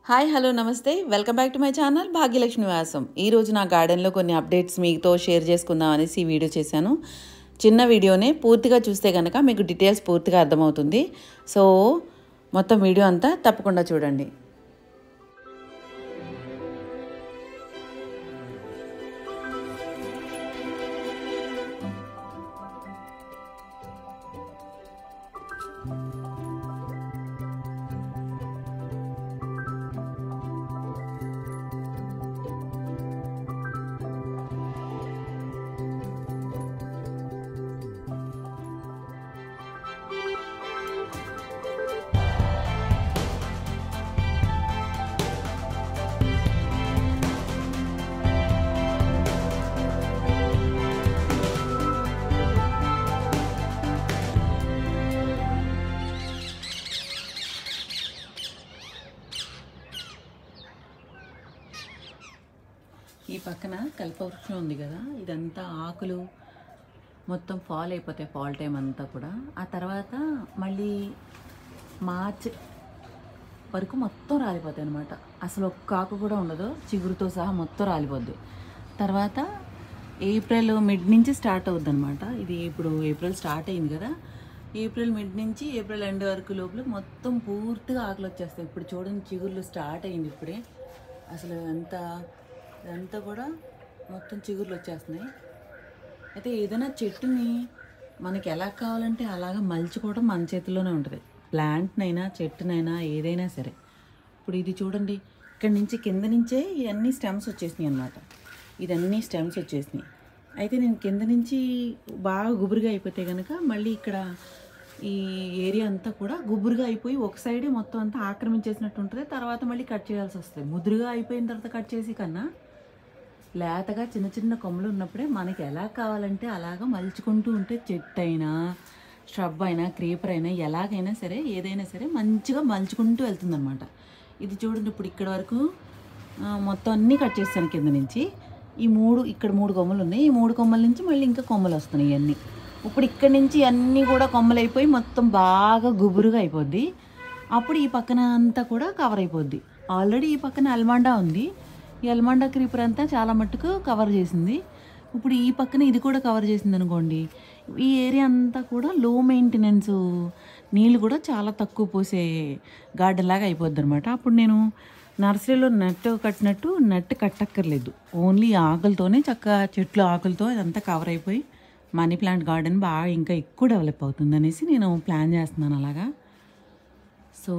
Hi hello నమస్తే welcome back to my channel Bhagyalakshmi వ్యాసం. ఈరోజు నా గార్డెన్లో కొన్ని అప్డేట్స్ మీతో షేర్ చేసుకుందాం అనేసి ఈ వీడియో చేశాను. చిన్న వీడియోనే పూర్తిగా చూస్తే కనుక మీకు డీటెయిల్స్ పూర్తిగా అర్థమవుతుంది. సో మొత్తం వీడియో అంతా తప్పకుండా చూడండి. ఈ పక్కన కల్పవృక్షం ఉంది కదా, ఇదంతా ఆకులు మొత్తం ఫాల్ అయిపోతాయి ఫాల్ టైం అంతా కూడా. ఆ తర్వాత మళ్ళీ మార్చ్ వరకు మొత్తం రాలిపోతాయి అనమాట. అసలు ఒక్క ఆకు కూడా ఉండదు, చిగురుతో సహా మొత్తం రాలిపోద్ది. తర్వాత ఏప్రిల్ మిడ్ నుంచి స్టార్ట్ అవుద్ది అనమాట. ఇది ఇప్పుడు ఏప్రిల్ స్టార్ట్ అయింది కదా, ఏప్రిల్ మిడ్ నుంచి ఏప్రిల్ ఎండ్ వరకు లోపల మొత్తం పూర్తిగా ఆకులు వచ్చేస్తాయి. ఇప్పుడు చూడండి, చిగుర్లు స్టార్ట్ అయింది ఇప్పుడే. అసలు ఇదంతా కూడా మొత్తం చిగుర్లు వచ్చేస్తున్నాయి. అయితే ఏదైనా చెట్టుని మనకి ఎలా కావాలంటే అలాగా మలుచుకోవడం మన చేతిలోనే ఉంటుంది. ప్లాంట్నైనా చెట్టునైనా ఏదైనా సరే. ఇప్పుడు ఇది చూడండి, ఇక్కడి నుంచి కింద నుంచే ఇవన్నీ స్టెమ్స్ వచ్చేసినాయి అన్నమాట. ఇదన్నీ స్టెమ్స్ వచ్చేసినాయి. అయితే నేను కింద నుంచి బాగా గుబురుగా అయిపోతే కనుక మళ్ళీ ఇక్కడ ఈ ఏరియా అంతా కూడా గుబురుగా అయిపోయి ఒక సైడే మొత్తం అంతా ఆక్రమించేసినట్టు ఉంటుంది. తర్వాత మళ్ళీ కట్ చేయాల్సి వస్తుంది. ముదురుగా అయిపోయిన తర్వాత కట్ చేసి కన్నా లేతగా చిన్న చిన్న కొమ్మలు ఉన్నప్పుడే మనకి ఎలా కావాలంటే అలాగా మలుచుకుంటూ ఉంటే చెట్టు అయినా స్hrub అయినా క్రీపర్ అయినా ఎలాగైనా సరే ఏదైనా సరే మంచిగా మలుచుకుంటూ వెళ్తుందన్నమాట. ఇది చూడండి, ఇప్పుడు ఇక్కడ వరకు మొత్తం అన్నీ కట్ చేస్తాను కింద నుంచి. ఇక్కడ మూడు కొమ్మలు ఉన్నాయి. ఈ మూడు కొమ్మల నుంచి మళ్ళీ ఇంకా కొమ్మలు వస్తున్నాయి ఇవన్నీ. ఇప్పుడు ఇక్కడి నుంచి అన్నీ కూడా కొమ్మలు అయిపోయి మొత్తం బాగా గుబురుగా అయిపోద్ది. అప్పుడు ఈ పక్కన అంతా కూడా కవర్ అయిపోద్ది. ఆల్రెడీ ఈ పక్కన అల్మాండా ఉంది. ఈ అల్మాండా క్రీపర్ అంతా చాలా మట్టుకు కవర్ చేసింది. ఇప్పుడు ఈ పక్కన ఇది కూడా కవర్ చేసింది అనుకోండి, ఈ ఏరియా అంతా కూడా లో మెయింటెనెన్స్, నీళ్ళు కూడా చాలా తక్కువ పోసే గార్డెన్ లాగా అయిపోద్ది అనమాట. అప్పుడు నేను నర్సరీలో నెట్ కట్టినట్టు నెట్ కట్టక్కర్లేదు. ఓన్లీ ఆకులతోనే చక్కగా చెట్లు ఆకులతో ఇదంతా కవర్ అయిపోయి మనీ ప్లాంట్ గార్డెన్ బాగా ఇంకా ఎక్కువ డెవలప్ అవుతుంది అనేసి నేను ప్లాన్ చేస్తున్నాను అలాగా. సో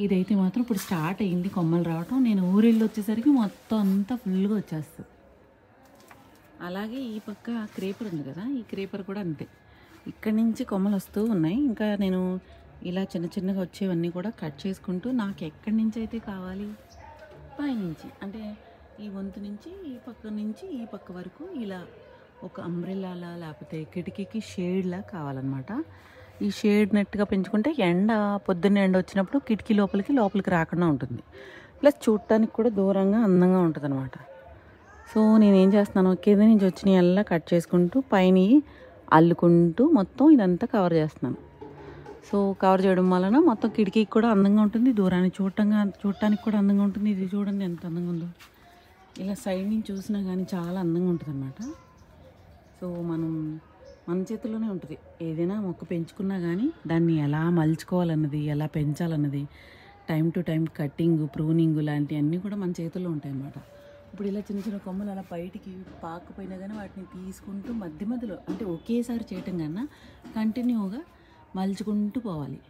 ఇదైతే మాత్రం ఇప్పుడు స్టార్ట్ అయ్యింది కొమ్మలు రావటం. నేను ఊరిల్లు వచ్చేసరికి మొత్తం అంతా ఫుల్గా వచ్చేస్తుంది. అలాగే ఈ పక్క క్రేపర్ ఉంది కదా, ఈ క్రేపర్ కూడా అంతే. ఇక్కడి నుంచి కొమ్మలు వస్తూ ఉన్నాయి. ఇంకా నేను ఇలా చిన్న చిన్నగా వచ్చేవన్నీ కూడా కట్ చేసుకుంటూ నాకు ఎక్కడి నుంచి అయితే కావాలి పైనుంచి, అంటే ఈ వంతు నుంచి ఈ పక్క వరకు ఇలా ఒక అంబ్రెల్లాలా లేకపోతే కిటికీకి షేడ్లా కావాలన్నమాట. ఈ షేడ్ నెట్గా పెంచుకుంటే పొద్దున్న ఎండ వచ్చినప్పుడు కిటికీ లోపలికి రాకుండా ఉంటుంది. ప్లస్ చూడటానికి కూడా దూరంగా అందంగా ఉంటుంది అనమాట. సో నేనేం చేస్తున్నాను, కింద నుంచి వచ్చిన అలా కట్ చేసుకుంటూ పైన అల్లుకుంటూ మొత్తం ఇదంతా కవర్ చేస్తున్నాను. సో కవర్ చేయడం వలన మొత్తం కిటికీకి కూడా అందంగా ఉంటుంది, దూరాన్ని చూడటానికి కూడా అందంగా ఉంటుంది. ఇది చూడండి ఎంత అందంగా ఉందో. ఇలా సైడ్ నుంచి చూసినా కానీ చాలా అందంగా ఉంటుంది అన్నమాట. సో మన చేతుల్లోనే ఉంటుంది. ఏదైనా మొక్క పెంచుకున్నా కానీ దాన్ని ఎలా మలుచుకోవాలన్నది, ఎలా పెంచాలన్నది, time to time cutting, pruning లాంటివన్నీ కూడా మన చేతుల్లో ఉంటాయి అన్నమాట. ఇప్పుడు ఇలా చిన్న చిన్న కొమ్మలు అలా బయటికి పాకపోయినా కానీ వాటిని తీసుకుంటూ మధ్యలో అంటే ఒకేసారి చేయటం కన్నా కంటిన్యూగా మలుచుకుంటూ పోవాలి.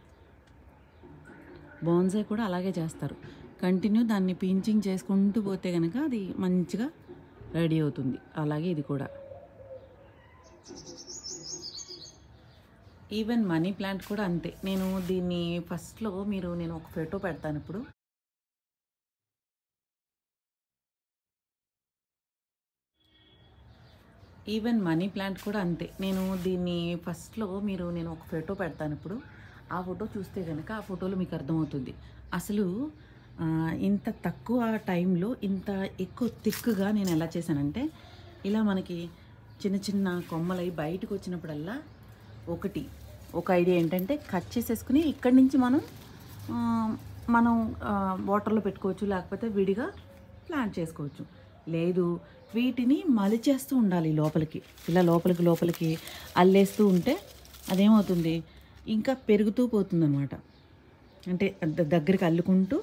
బోన్సాయ్ కూడా అలాగే చేస్తారు. కంటిన్యూ దాన్ని పించింగ్ చేసుకుంటూ పోతే కనుక అది మంచిగా రెడీ అవుతుంది. అలాగే ఇది కూడా. ఈవెన్ మనీ ప్లాంట్ కూడా అంతే. నేను దీన్ని ఫస్ట్లో నేను ఒక ఫోటో పెడతాను ఇప్పుడు. ఈవెన్ మనీ ప్లాంట్ కూడా అంతే. నేను దీన్ని ఫస్ట్లో నేను ఒక ఫోటో పెడతాను ఇప్పుడు. ఆ ఫోటో చూస్తే కనుక ఆ ఫోటోలో మీకు అర్థమవుతుంది. అసలు ఇంత తక్కువ టైంలో ఇంత ఎక్కువ థిక్గా నేను ఎలా చేశానంటే, ఇలా మనకి చిన్న చిన్న కొమ్మలై బయటకు వచ్చినప్పుడల్లా ఒక ఐడియా ఏంటంటే కట్ చేసేసుకుని ఇక్కడి నుంచి మనం మనం వాటర్లో పెట్టుకోవచ్చు, లేకపోతే విడిగా ప్లాంట్ చేసుకోవచ్చు. లేదు, వీటిని మలిచేస్తూ ఉండాలి లోపలికి, ఇలా లోపలికి అల్లేస్తూ ఉంటే అదేమవుతుంది, ఇంకా పెరుగుతూ పోతుందన్నమాట. అంటే దగ్గరికి అల్లుకుంటూ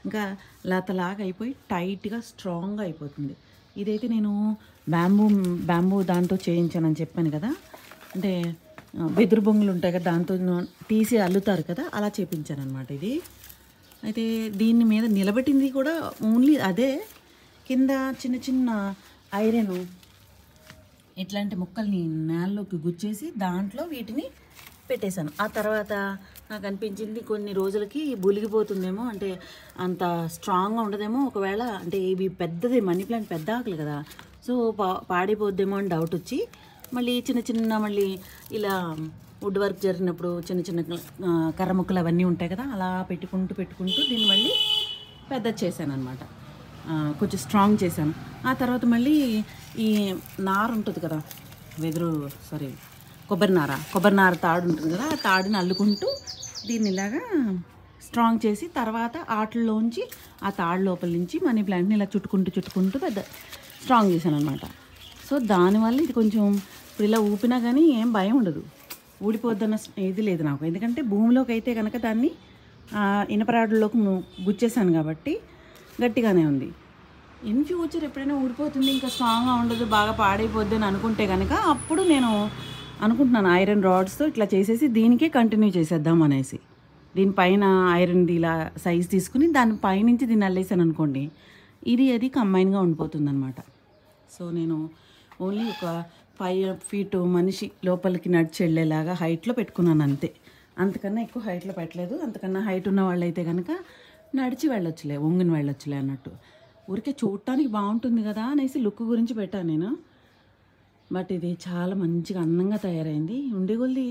ఇంకా లతలాగా అయిపోయి టైట్గా స్ట్రాంగ్గా అయిపోతుంది. ఇదైతే నేను బ్యాంబూ దాంతో చేయించానని చెప్పాను కదా, అంటే వెదురు బొంగులు ఉంటాయి కదా, దాంతో తీసి అల్లుతారు కదా, అలా చేపించాను అనమాట ఇది. అయితే దీని మీద నిలబెట్టింది కూడా ఓన్లీ అదే, కింద చిన్న చిన్న ఐరన్ ఇట్లాంటి ముక్కల్ని నేలలోకి గుచ్చేసి దాంట్లో వీటిని పెట్టేశాను. ఆ తర్వాత నాకు అనిపించింది కొన్ని రోజులకి బులిగిపోతుందేమో, అంటే అంత స్ట్రాంగ్గా ఉండదేమో ఒకవేళ, అంటే ఇవి పెద్దది మనీ ప్లాంట్ పెద్ద ఆకులు కదా, సో పాడైపోద్దేమో అని డౌట్ వచ్చి మళ్ళీ చిన్న మళ్ళీ ఇలా వుడ్ వర్క్ జరిగినప్పుడు చిన్న కర్ర ముక్కలు అవన్నీ ఉంటాయి కదా, అలా పెట్టుకుంటూ దీన్ని మళ్ళీ పెద్ద చేశాను అనమాట. కొంచెం స్ట్రాంగ్ చేశాను. ఆ తర్వాత మళ్ళీ ఈ నార ఉంటుంది కదా, కొబ్బరి నార తాడు ఉంటుంది కదా, ఆ తాడుని అల్లుకుంటూ దీన్ని ఇలాగా స్ట్రాంగ్ చేసి తర్వాత ఆటల్లోంచి ఆ తాడు లోపల నుంచి మనీ ప్లాంట్ని ఇలా చుట్టుకుంటూ పెద్ద స్ట్రాంగ్ చేశాను అనమాట. సో దానివల్ల ఇది కొంచెం ఇప్పుడు ఇలా ఊపినా కానీ ఏం భయం ఉండదు, ఊడిపోద్దన్న ఇది లేదు నాకు. ఎందుకంటే భూమిలోకి అయితే కనుక దాన్ని ఇనపరాడుల్లోకి గుచ్చేసాను కాబట్టి గట్టిగానే ఉంది. ఇన్ ఫ్యూచర్ ఎప్పుడైనా ఊడిపోతుంది, ఇంకా స్ట్రాంగ్గా ఉండదు, బాగా పాడైపోద్ది అని అనుకుంటే కనుక అప్పుడు నేను అనుకుంటున్నాను ఐరన్ రాడ్స్తో ఇట్లా చేసేసి దీనికే కంటిన్యూ చేసేద్దాం అనేసి. దీనిపైన ఐరన్ది ఇలా సైజ్ తీసుకుని దాని పైనుంచి దీన్ని అల్లేసాను అనుకోండి, అది కంబైన్గా ఉండిపోతుంది అనమాట. సో నేను ఓన్లీ ఒక 5 feet మనిషి లోపలికి నడిచి వెళ్ళేలాగా హైట్లో పెట్టుకున్నాను అంతే, అంతకన్నా ఎక్కువ హైట్లో పెట్టలేదు. అంతకన్నా హైట్ ఉన్న వాళ్ళు అయితే కనుక నడిచి వెళ్ళొచ్చులే, వంగుని వెళ్ళొచ్చులే అన్నట్టు. ఊరికే చూడటానికి బాగుంటుంది కదా అనేసి లుక్ గురించి పెట్టాను నేను. బట్ ఇది చాలా మంచిగా అందంగా తయారైంది. ఉండేగొల్ది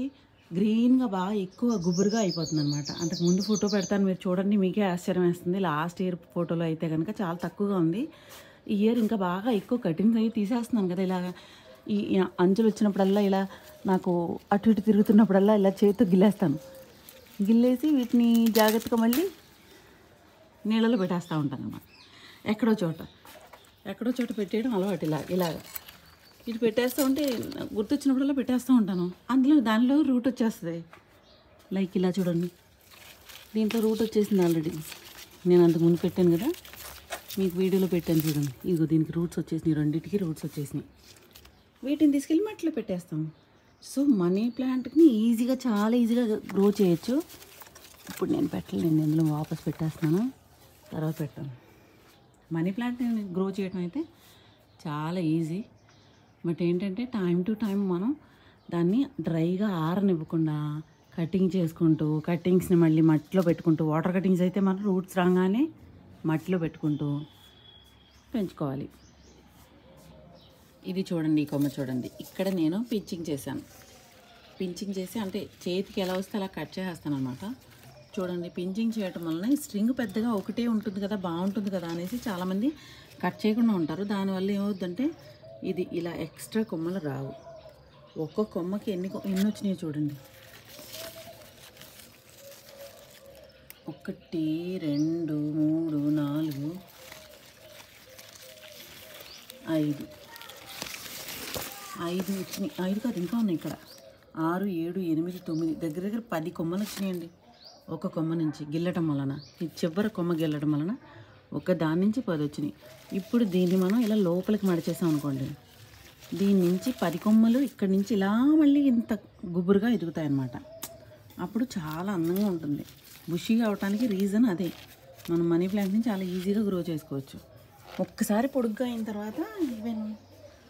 గ్రీన్గా బాగా ఎక్కువ గుబురుగా అయిపోతుంది అనమాట. అంతకుముందు ఫోటో పెడతాను, మీరు చూడండి, మీకే ఆశ్చర్యం వేస్తుంది. లాస్ట్ ఇయర్ ఫోటోలో అయితే కనుక చాలా తక్కువగా ఉంది. ఈ ఇయర్ ఇంకా బాగా ఎక్కువ కటింగ్స్ అయ్యి తీసేస్తున్నాను కదా, ఇలా ఈ అంచులు వచ్చినప్పుడల్లా ఇలా నాకు అటు ఇటు తిరుగుతున్నప్పుడల్లా ఇలా చేతితో గిల్లేస్తాను. గిల్లేసి వీటిని జాగ్రత్తగా మళ్ళీ నీళ్ళలో పెట్టేస్తూ ఉంటాను అన్నమాట. ఎక్కడో చోట పెట్టేయడం అలవాటు. ఇలాగ ఇటు పెట్టేస్తూ ఉంటే గుర్తొచ్చినప్పుడల్లా పెట్టేస్తూ ఉంటాను. దానిలో రూట్ వచ్చేస్తుంది. లైక్ ఇలా చూడండి, దీంట్లో రూట్ వచ్చేసింది ఆల్రెడీ. నేను అంతకుముందు పెట్టాను కదా, మీకు వీడియోలో పెట్టాను చూడండి. ఇదిగో దీనికి రూట్స్ వచ్చేసినాయి, రెండింటికి రూట్స్ వచ్చేసినాయి. వీటిని తీసుకెళ్ళి మట్టిలో పెట్టేస్తాం. సో మనీ ప్లాంట్ని చాలా ఈజీగా గ్రో చేయొచ్చు. ఇప్పుడు నేను పెట్టలేను, ఇందులో వాపస్ పెట్టేస్తున్నాను, తర్వాత పెట్టాను. మనీ ప్లాంట్ని గ్రో చేయడం అయితే చాలా ఈజీ. బట్ ఏంటంటే టైం టు టైం మనం దాన్ని డ్రైగా ఆరనివ్వకుండా కటింగ్ చేసుకుంటూ, కటింగ్స్ని మళ్ళీ మట్టిలో పెట్టుకుంటూ, వాటర్ కటింగ్స్ అయితే మనం రూట్స్ రాగానే మట్టిలో పెట్టుకుంటూ పెంచుకోవాలి. ఇది చూడండి, ఈ కొమ్మ చూడండి, ఇక్కడ నేను పించింగ్ చేసి అంటే చేతికి ఎలా వస్తే అలా కట్ చేసేస్తాను అనమాట. చూడండి, పించింగ్ చేయటం వలన ఈ స్ట్రింగ్ పెద్దగా ఒకటే ఉంటుంది కదా, బాగుంటుంది కదా అనేసి చాలామంది కట్ చేయకుండా ఉంటారు. దానివల్ల ఏమవుద్దంటే ఇది ఇలా ఎక్స్ట్రా కొమ్మలు రావు. ఒక్కొక్క కొమ్మకి ఎన్ని వచ్చినాయో చూడండి. 1 2 3 4 5 వచ్చినాయి. 5 కాదు, ఇంకా ఉన్నాయి ఇక్కడ. 6 7 8 9 దగ్గర 10 కొమ్మలు వచ్చినాయండి. ఒక కొమ్మ నుంచి గిల్లటం వలన, ఈ చివరి కొమ్మ గిల్లటం వలన ఒక దాని నుంచి 10 వచ్చినాయి. ఇప్పుడు దీన్ని మనం ఇలా లోపలికి మడిచేసాం అనుకోండి, దీని నుంచి 10 కొమ్మలు ఇక్కడి నుంచి ఇలా మళ్ళీ ఇంత గుబురుగా ఎదుగుతాయి అన్నమాట. అప్పుడు చాలా అందంగా ఉంటుంది. బుషీగా అవడానికి రీజన్ అదే. మనం మనీ ప్లాంట్ని చాలా ఈజీగా గ్రో చేసుకోవచ్చు. ఒక్కసారి పొడుగ్గా అయిన తర్వాత ఈవెన్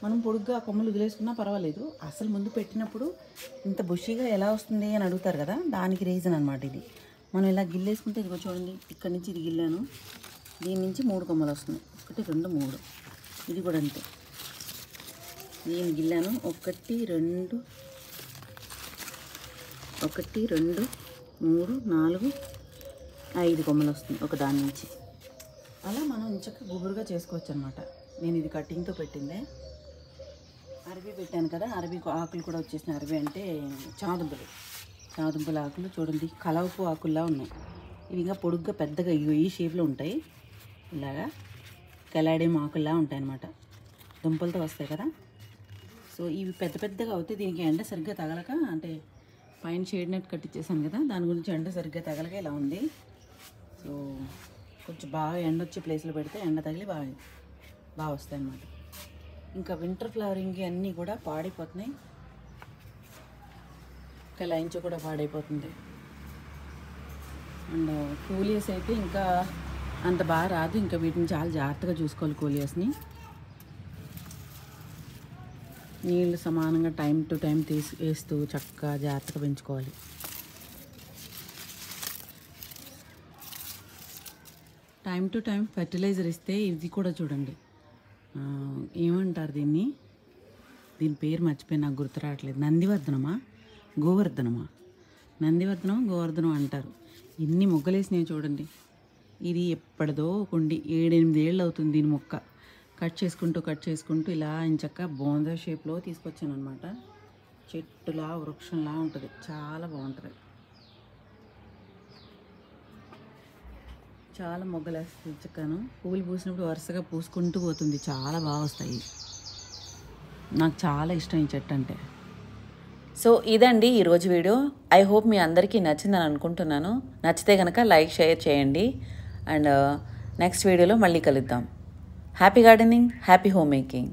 మనం పొడుగ్గా కొమ్మలు వదిలేసుకున్నా పర్వాలేదు. అసలు ముందు పెట్టినప్పుడు ఇంత బుషీగా ఎలా వస్తుంది అని అడుగుతారు కదా, దానికి రీజన్ అనమాట ఇది. మనం ఇలా గిల్లేసుకుంటే ఇదిగో చూడండి, ఇక్కడి నుంచి ఇది గిల్లాను, దీని నుంచి 3 కొమ్మలు వస్తున్నాయి. 1 2 3. ఇది కూడా అంతే, దీన్ని గిల్లాను, 1 2 3 4 5 కొమ్మలు వస్తుంది ఒక దాని నుంచి. అలా మనం ఇంచక్క గుబురుగా చేసుకోవచ్చు అనమాట. నేను ఇది కటింగ్తో పెట్టిందే. అరబీ పెట్టాను కదా, అరబీ ఆకులు కూడా వచ్చేసినాయి. అరబీ అంటే చాదుంపుల ఆకులు చూడండి, కలవపు ఆకుల్లా ఉన్నాయి. ఇవి ఇంకా పొడుగ్గా పెద్దగా ఈ షేప్లో ఉంటాయి. ఇలాగా కలాడే ఆకుల్లా ఉంటాయి అన్నమాట. దుంపలతో వస్తాయి కదా. సో ఇవి పెద్ద పెద్దగా అవుతాయి. దీనికి ఎండ సరిగ్గా తగలక, అంటే పైన షేడ్ నెట్ కట్టించేసాను కదా, దాని గురించి ఎండ సరిగ్గా తగలక ఇలా ఉంది. సో కొంచెం బాగా ఎండ వచ్చే ప్లేస్లో పెడితే ఎండ తగిలి బాగా వస్తాయి అన్నమాట. ఇంకా వింటర్ ఫ్లవరింగ్ అన్నీ కూడా పాడైపోతున్నాయి. లైన్స్ కూడా పాడైపోతుంది. అండ్ కూలియస్ అయితే ఇంకా అంత బాగా రాదు. ఇంకా వీటిని చాలా జాగ్రత్తగా చూసుకోవాలి. కూలియస్ని నీళ్ళు సమానంగా టైం టు టైం వేస్తూ చక్కగా జాగ్రత్తగా పెంచుకోవాలి. టైం టు టైం ఫెర్టిలైజర్ ఇస్తే ఇది కూడా చూడండి, ఏమంటారు దీన్ని, దీని పేరు మర్చిపోయి నాకు గుర్తు రావట్లేదు. నందివర్ధనమా గోవర్ధనమా, గోవర్ధనం అంటారు. ఇన్ని మొగ్గలేసినాయి చూడండి. ఇది ఎప్పటిదో కొండి 7-8 ఏళ్ళు అవుతుంది. దీని మొక్క కట్ చేసుకుంటూ ఇలా ఇంచక్క బోందా షేప్లో తీసుకొచ్చాను అనమాట. చెట్టులా వృక్షంలా ఉంటుంది, చాలా బాగుంటుంది. చాలా మొగ్గలేస్తుంది చక్కను. పువ్వులు పూసినప్పుడు వరుసగా పూసుకుంటూ పోతుంది, చాలా బాగా వస్తాయి. నాకు చాలా ఇష్టం ఈ చెట్టు అంటే. సో ఇదండి ఈరోజు వీడియో. ఐ హోప్ మీ అందరికీ నచ్చిందని అనుకుంటున్నాను. నచ్చితే కనుక లైక్, షేర్ చేయండి. అండ్ నెక్స్ట్ వీడియోలో మళ్ళీ కలుద్దాం. Happy gardening, happy home making.